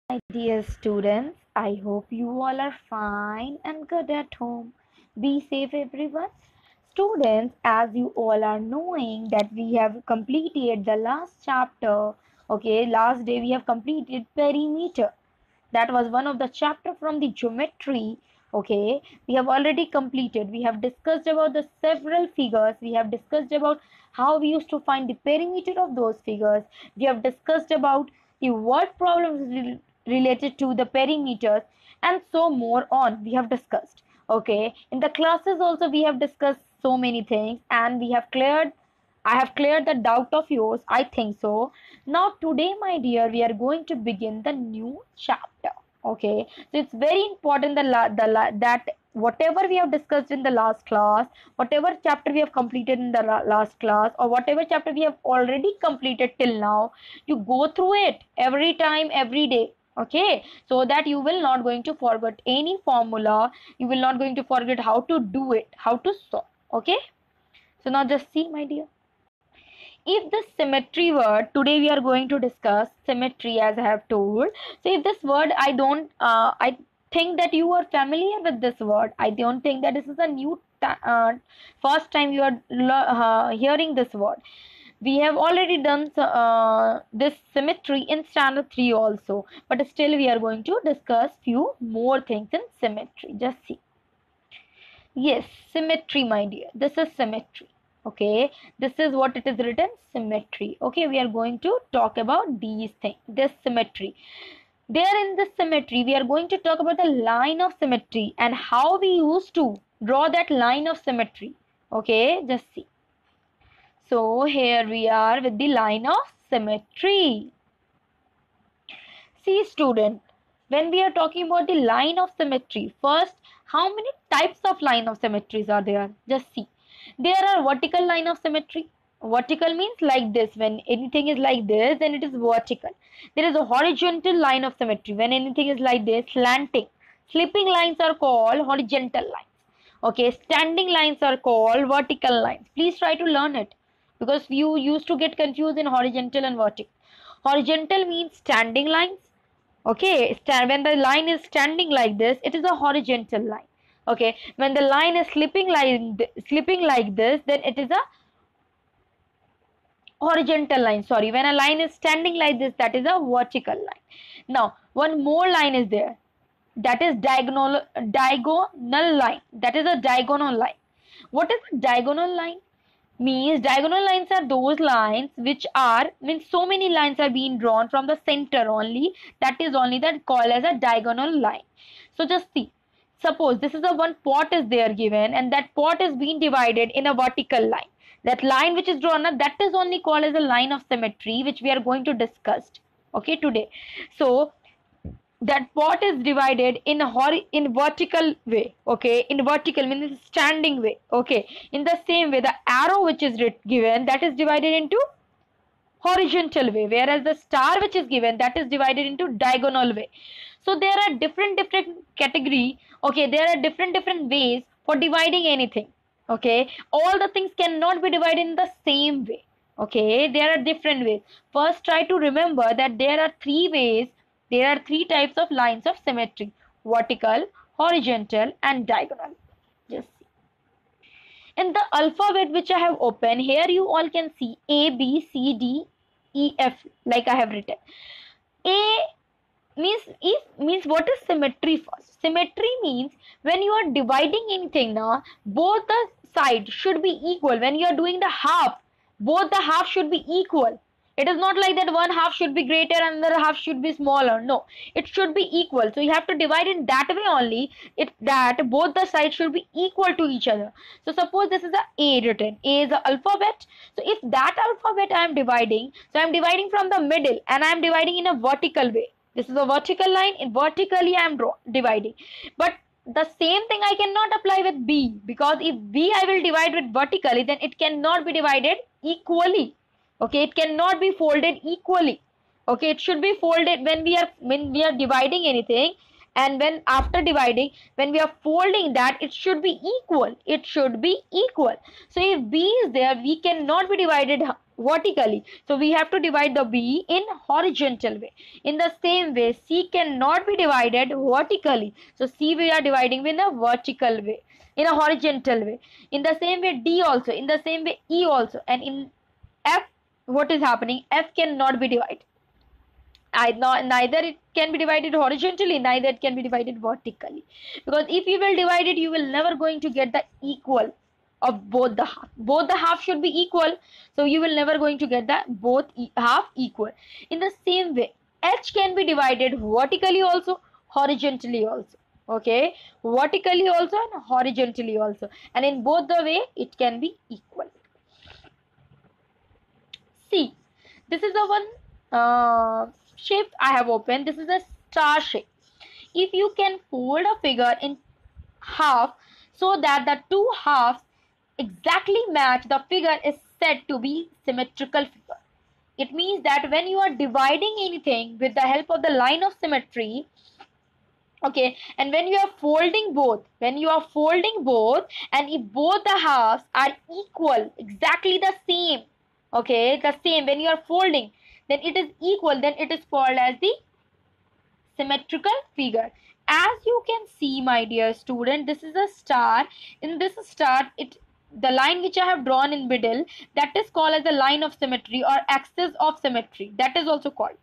My dear students, I hope you all are fine and good at home. Be safe, everyone. Students, as you all are knowing that we have completed the last chapter. Okay, last day we have completed perimeter. That was one of the chapter from the geometry. Okay, we have already completed. We have discussed about the several figures. We have discussed about how we used to find the perimeter of those figures. We have discussed about the word problems related to the perimeters, and so more on we have discussed. Okay, in the classes also we have discussed so many things, and I have cleared the doubt of yours, I think so. Now today, my dear, we are going to begin the new chapter. Okay, so it's very important that whatever we have discussed in the last class, whatever chapter we have completed in the last class, or whatever chapter we have already completed till now, you go through it every time, every day. Okay, so that you will not going to forget any formula, you will not going to forget how to do it, how to solve. Okay, so now just see, my dear. If the symmetry word, today we are going to discuss symmetry, as I have told. So if this word, I think that you are familiar with this word. I don't think that this is a new first time you are hearing this word. We have already done this symmetry in standard 3 also, but still we are going to discuss few more things in symmetry. Just see. Yes, symmetry, my dear. This is symmetry. Okay, this is what it is written, symmetry. Okay, we are going to talk about these things, this symmetry. There in this symmetry, we are going to talk about the line of symmetry and how we used to draw that line of symmetry. Okay, just see. So here we are with the line of symmetry. See, student, when we are talking about the line of symmetry, first, how many types of line of symmetries are there? Just see. There are vertical line of symmetry. Vertical means like this. When anything is like this, then it is vertical. There is a horizontal line of symmetry. When anything is like this, slanting. Slipping lines are called horizontal lines. Okay, standing lines are called vertical lines. Please try to learn it because you used to get confused in horizontal and vertical. Horizontal means standing lines. Okay, when the line is standing like this, it is a horizontal line. Okay, when the line is slipping like this, then it is a horizontal line. Sorry, when a line is standing like this, that is a vertical line. Now, one more line is there. That is diagonal line. That is a diagonal line. What is a diagonal line? Means diagonal lines are those lines which are, means so many lines are being drawn from the center only, that is only that called as a diagonal line. So just see, suppose this is a one pot is there given, and that pot is being divided in a vertical line. That line which is drawn, that is only called as a line of symmetry, which we are going to discuss, okay, today. So that pot is divided in vertical way. Okay, in vertical means standing way. Okay, in the same way, the arrow which is given, that is divided into horizontal way, whereas the star which is given, that is divided into diagonal way. So there are different category. Okay, there are different ways for dividing anything. Okay, all the things cannot be divided in the same way. Okay, there are different ways. First, try to remember that there are three ways, there are three types of lines of symmetry: vertical, horizontal, and diagonal. Just see. In the alphabet which I have opened, here you all can see A, B, C, D, E, F, like I have written. A means what is symmetry first? Symmetry means when you are dividing anything now, both the sides should be equal. When you are doing the half, both the half should be equal. It is not like that one half should be greater and the other half should be smaller. No, it should be equal. So you have to divide in that way only. It that both the sides should be equal to each other. So suppose this is a A written. A is the alphabet. So if that alphabet I am dividing, so I am dividing from the middle and I am dividing in a vertical way. This is a vertical line. In vertically I am dividing. But the same thing I cannot apply with B, because if B I will divide with vertically, then it cannot be divided equally. Okay, it cannot be folded equally. Okay, it should be folded when we are dividing anything, and when after dividing, when we are folding that, it should be equal. It should be equal. So if B is there, we cannot be divided vertically. So we have to divide the B in horizontal way. In the same way, C cannot be divided vertically. So C we are dividing in a vertical way, in a horizontal way. In the same way, D also. In the same way, E also. And in F, what is happening? F cannot be divided. Neither it can be divided horizontally, neither it can be divided vertically. Because if you will divide it, you will never going to get the equal of both the half. Both the half should be equal, so you will never going to get the both half equal. In the same way, H can be divided vertically also, horizontally also. Okay, vertically also and horizontally also, and in both the way it can be equal. See, this is the one shape I have opened. This is a star shape. If you can fold a figure in half so that the two halves exactly match, the figure is said to be symmetrical figure. It means that when you are dividing anything with the help of the line of symmetry, okay, and when you are folding both, and if both the halves are equal, exactly the same, okay, the same, when you are folding, then it is equal, then it is called as the symmetrical figure. As you can see, my dear student, this is a star. In this star, the line which I have drawn in middle, that is called as the line of symmetry or axis of symmetry. That is also called.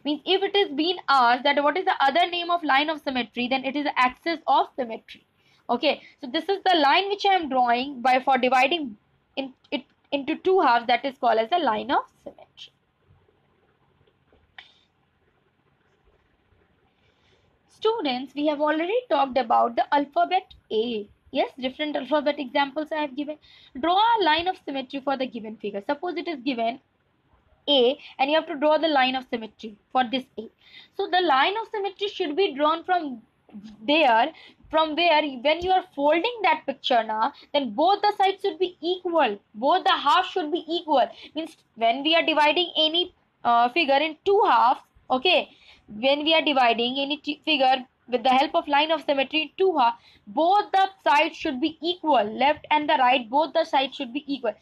Means if it is being asked that what is the other name of line of symmetry, then it is the axis of symmetry. Okay, so this is the line which I am drawing by for dividing it into two halves. That is called as the line of symmetry. Students, we have already talked about the alphabet A. Yes, different alphabet examples I have given. Draw a line of symmetry for the given figure. Suppose it is given A and you have to draw the line of symmetry for this A. So the line of symmetry should be drawn from there, from where when you are folding that picture now, then both the sides should be equal. Both the halves should be equal. Means when we are dividing any figure in two halves, okay, when we are dividing any figure with the help of line of symmetry in two halves, both the sides should be equal. Left and the right, both the sides should be equal.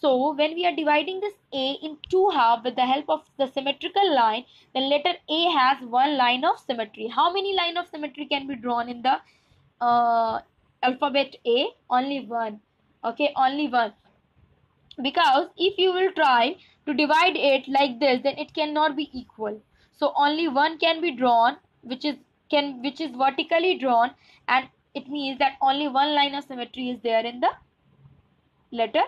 So when we are dividing this A in two halves with the help of the symmetrical line, then letter A has one line of symmetry. How many line of symmetry can be drawn in the alphabet A? Only one. Okay, only one. Because if you will try to divide it like this, then it cannot be equal. So only one can be drawn, which is vertically drawn, and it means that only one line of symmetry is there in the letter.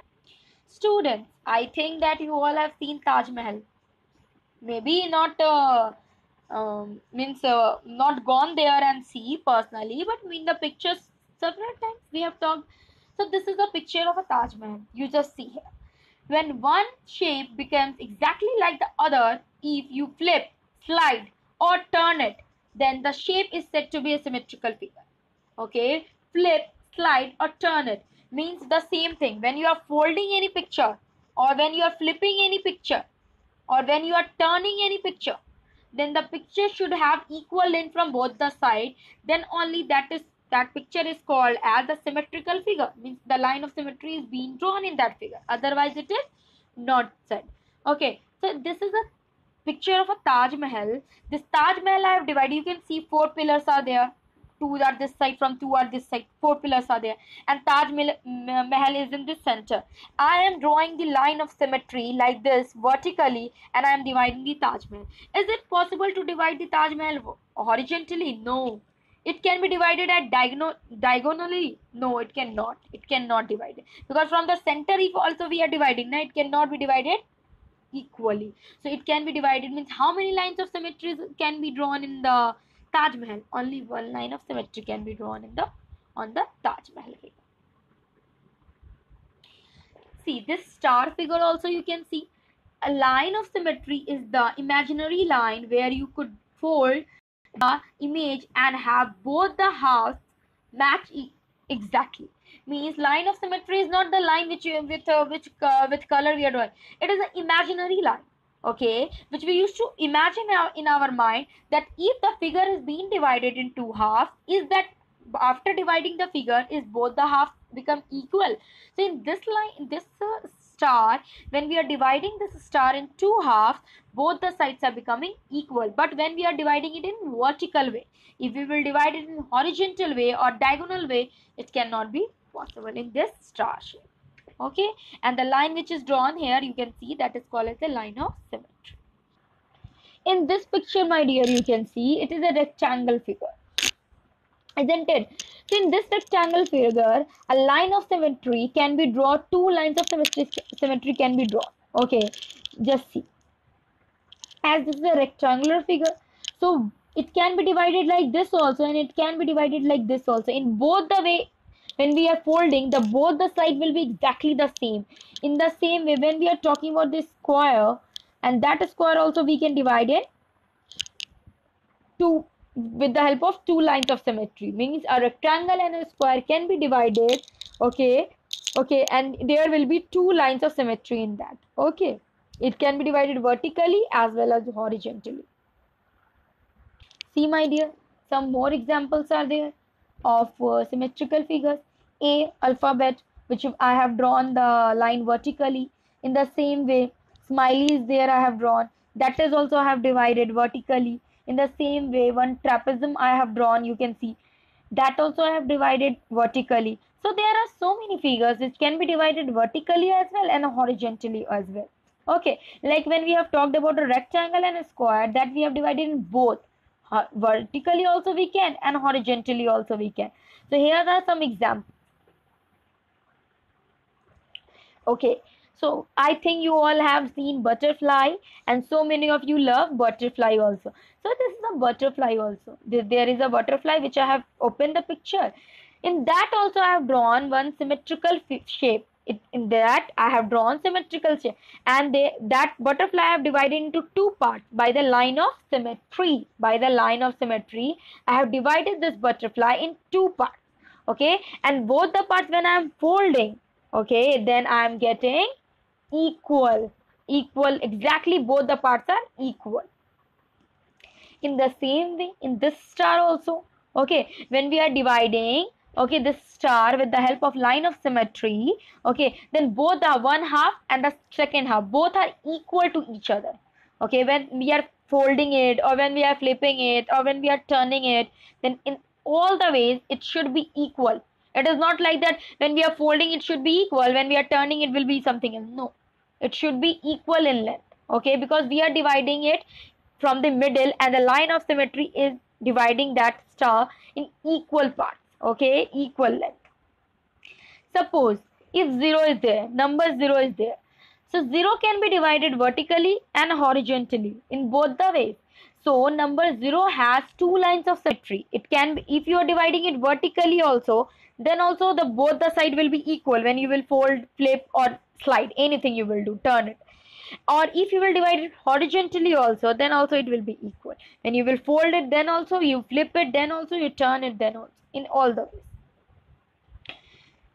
Students, I think that you all have seen Taj Mahal. Maybe not not gone there and see personally, but in the pictures several times we have talked. So this is a picture of a Taj Mahal. You just see here. When one shape becomes exactly like the other, if you flip, slide, or turn it, then the shape is said to be a symmetrical figure. Okay, flip, slide, or turn it means the same thing. When you are folding any picture, or when you are flipping any picture, or when you are turning any picture, then the picture should have equal length from both the side. Then only that picture is called as a symmetrical figure. Means the line of symmetry is being drawn in that figure. Otherwise, it is not said. Okay, so this is a picture of a Taj Mahal. This Taj Mahal I have divided. You can see four pillars are there. Two are this side, from two are this side. Four pillars are there, and Taj Mahal is in the center. I am drawing the line of symmetry like this vertically, and I am dividing the Taj Mahal. Is it possible to divide the Taj Mahal horizontally? No. It can be divided at diagonally. No, it cannot. It cannot divide it, because from the center, if also we are dividing, now it cannot be divided equally. So it can be divided, means how many lines of symmetry can be drawn in the Taj Mahal? Only one line of symmetry can be drawn in the on the Taj Mahal figure. See this star figure also, you can see a line of symmetry is the imaginary line where you could fold the image and have both the halves match exactly. Means line of symmetry is not the line which with color we are drawing. It is an imaginary line, okay, which we used to imagine in our mind, that if the figure is being divided in two halves, is that after dividing the figure, is both the halves become equal. So in this line, this star, when we are dividing this star in two halves, both the sides are becoming equal. But when we are dividing it in vertical way, if we will divide it in horizontal way or diagonal way, it cannot be possible in this star shape. Okay, and the line which is drawn here, you can see that is called as the line of symmetry. In this picture, my dear, you can see it is a rectangle figure, isn't it? So in this rectangle figure, a line of symmetry can be drawn. Two lines of symmetry can be drawn. Okay, just see. As this is a rectangular figure, so it can be divided like this also, and it can be divided like this also. In both the way, when we are folding, the both the side will be exactly the same. In the same way, when we are talking about this square, and that square also we can divide it two with the help of two lines of symmetry. Means a rectangle and a square can be divided. Okay, and there will be two lines of symmetry in that. Okay, it can be divided vertically as well as horizontally. See, my dear, some more examples are there of symmetrical figures. A alphabet, which I have drawn the line vertically. In the same way, smiley is there, I have drawn. That is also I have divided vertically. In the same way, one trapezium I have drawn, you can see. That also I have divided vertically. So there are so many figures which can be divided vertically as well and horizontally as well. Okay, like when we have talked about a rectangle and a square, that we have divided in both. Vertically also we can and horizontally also we can. So here are some examples. Okay, so I think you all have seen butterfly, and so many of you love butterfly also. So this is a butterfly also. There is a butterfly which I have opened the picture. In that also I have drawn one symmetrical shape. In that I have drawn symmetrical shape, and that butterfly I have divided into two parts by the line of symmetry. By the line of symmetry, I have divided this butterfly in two parts. Okay, and both the parts when I am folding, okay, then I am getting equal, exactly both the parts are equal. In the same way, in this star also, okay, when we are dividing, okay, this star with the help of line of symmetry, okay, then both are one half and the second half, both are equal to each other. Okay, when we are folding it, or when we are flipping it, or when we are turning it, then in all the ways it should be equal. It is not like that when we are folding it should be equal, when we are turning it will be something else. No, it should be equal in length. Okay, because we are dividing it from the middle, and the line of symmetry is dividing that star in equal parts. Okay, equal length. Suppose if 0 is there, number 0 is there, so 0 can be divided vertically and horizontally in both the ways. So number 0 has two lines of symmetry. It can be, if you are dividing it vertically also, then also the both the side will be equal when you will fold, flip or slide, anything you will do, turn it. Or if you will divide it horizontally also, then also it will be equal. When you will fold it, then also you flip it, then also you turn it, then also, in all the ways.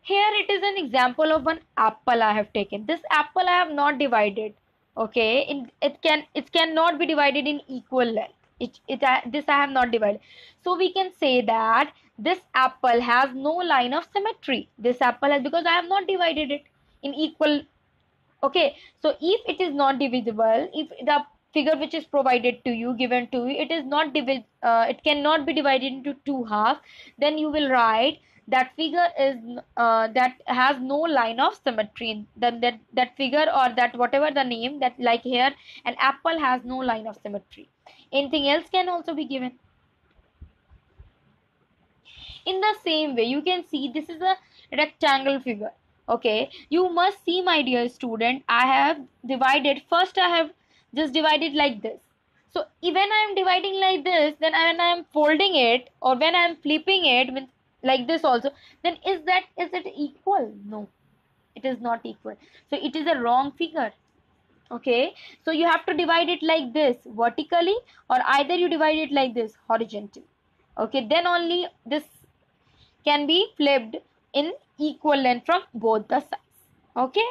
Here it is an example of one apple I have taken. This apple I have not divided. Okay, it cannot be divided in equal length. This I have not divided. So we can say that this apple has no line of symmetry. This apple has, because I have not divided it in equal. Okay, so if it is not divisible, if the figure which is provided to you, given to you, it is not it cannot be divided into two halves, then you will write that figure is that has no line of symmetry. Then that figure, or that whatever the name, that like here an apple has no line of symmetry. Anything else can also be given. In the same way, you can see this is a rectangle figure. Okay, you must see, my dear student, I have divided, first I have just divided like this. So when I am dividing like this, then when I am folding it, or when I am flipping it with like this also, then is it equal? No, it is not equal. So it is a wrong figure. Okay, so you have to divide it like this vertically, or either you divide it like this horizontally. Okay, then only this can be flipped in equal length from both the sides. Okay,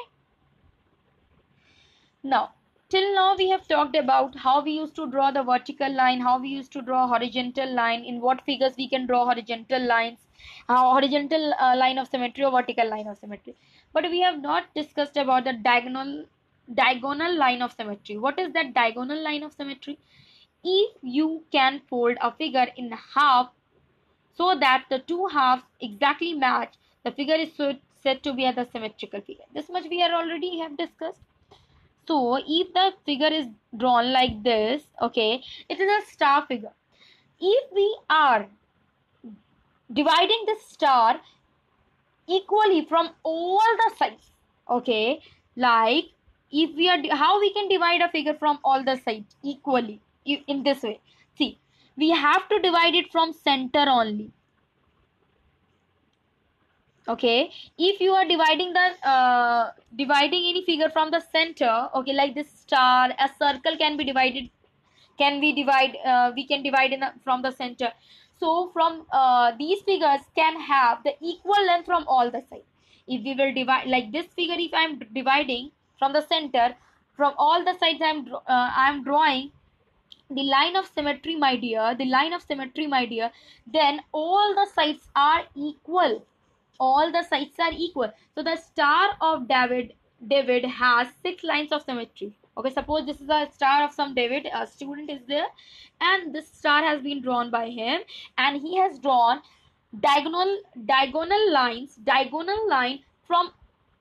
now till now we have talked about how we used to draw the vertical line, how we used to draw horizontal line, in what figures we can draw horizontal lines, how horizontal line of symmetry or vertical line of symmetry. But we have not discussed about the diagonal line of symmetry. What is that diagonal line of symmetry? If you can fold a figure in half so that the two halves exactly match, the figure is said to be a the symmetrical figure. This much we are already have discussed. So if the figure is drawn like this, okay, it is a star figure. If we are dividing this star equally from all the sides, okay, like if we are, how we can divide a figure from all the sides equally in this way? See, we have to divide it from center only. Okay, if you are dividing the dividing any figure from the center, okay, like this star, a circle can be divided, can we divide, we can divide from the center. So from these figures can have the equal length from all the sides. If we will divide like this figure, if I am dividing from the center, from all the sides I am drawing the line of symmetry, my dear, the line of symmetry, my dear, then all the sides are equal, all the sides are equal. So the star of David has 6 lines of symmetry. Okay, suppose this is a star of some David, a student is there, and this star has been drawn by him, and he has drawn diagonal line from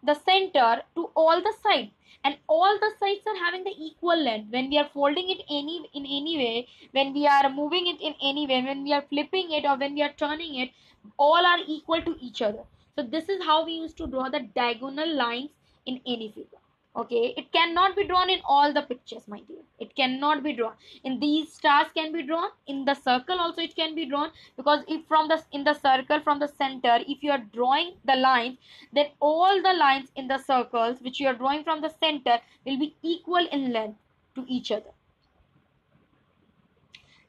the center to all the sides, and all the sides are having the equal length. When we are folding it in any way, when we are moving it in any way, when we are flipping it or when we are turning it, all are equal to each other. So this is how we used to draw the diagonal lines in any figure. Okay, it cannot be drawn in all the pictures, my dear. It cannot be drawn in these stars, can be drawn in the circle also, it can be drawn, because if from the in the circle from the center, if you are drawing the lines, then all the lines in the circles which you are drawing from the center will be equal in length to each other.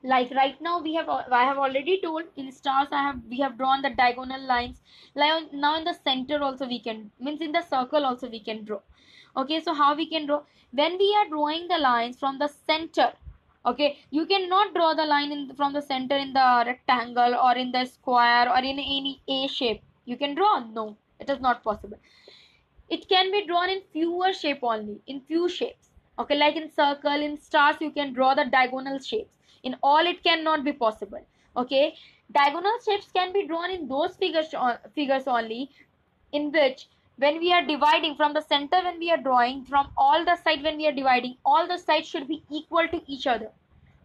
Like right now we have, I have already told, in stars we have drawn the diagonal lines. Like now in the center also we can, means in the circle also we can draw. Okay, so how we can draw? When we are drawing the lines from the center, okay, you cannot draw the line from the center in the rectangle or in the square or in any A shape. You can draw? No, it is not possible. It can be drawn in fewer shape only, in few shapes. Okay, like in circle, in stars you can draw the diagonal shapes. In all it cannot be possible. Okay, diagonal shapes can be drawn in those figures only, in which when we are dividing from the center, when we are drawing from all the sides, when we are dividing, all the sides should be equal to each other.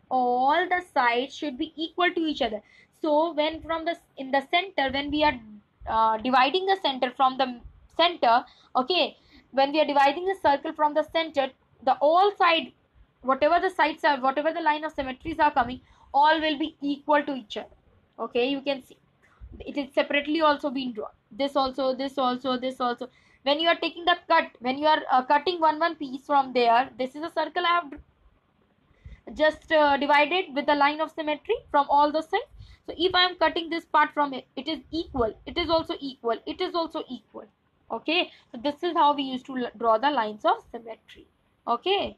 All the sides should be equal to each other. So when from the in the center, when we are dividing the center from the center, okay, when we are dividing the circle from the center, the all side, whatever the sides are, whatever the line of symmetries are coming, all will be equal to each other. Okay, you can see it is separately also being drawn, this also, this also, this also. When you are taking the cut, when you are cutting one piece from there, this is a circle I have just divided with the line of symmetry from all the sides. So if I am cutting this part from it, it is equal, it is also equal, it is also equal. Okay, so this is how we used to draw the lines of symmetry. Okay,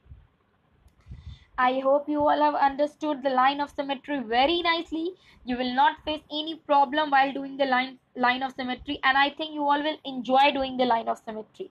I hope you all have understood the line of symmetry very nicely. You will not face any problem while doing the line of symmetry, and I think you all will enjoy doing the line of symmetry.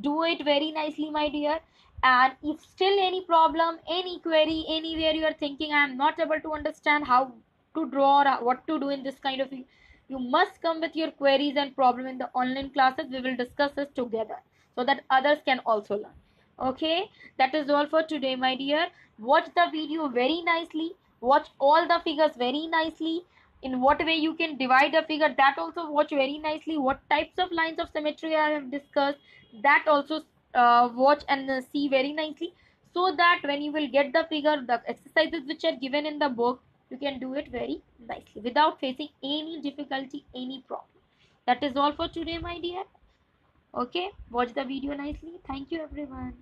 Do it very nicely, my dear. And if still any problem, any query, anywhere you are thinking I am not able to understand how to draw or what to do in this kind of thing, you must come with your queries and problem in the online classes. We will discuss this together so that others can also learn. Okay, that is all for today, my dear. Watch the video very nicely, watch all the figures very nicely, in what way you can divide the figure, that also watch very nicely. What types of lines of symmetry I have discussed, that also watch and see very nicely, so that when you will get the figure, the exercises which are given in the book, you can do it very nicely without facing any difficulty, any problem. That is all for today, my dear. Okay, watch the video nicely. Thank you, everyone.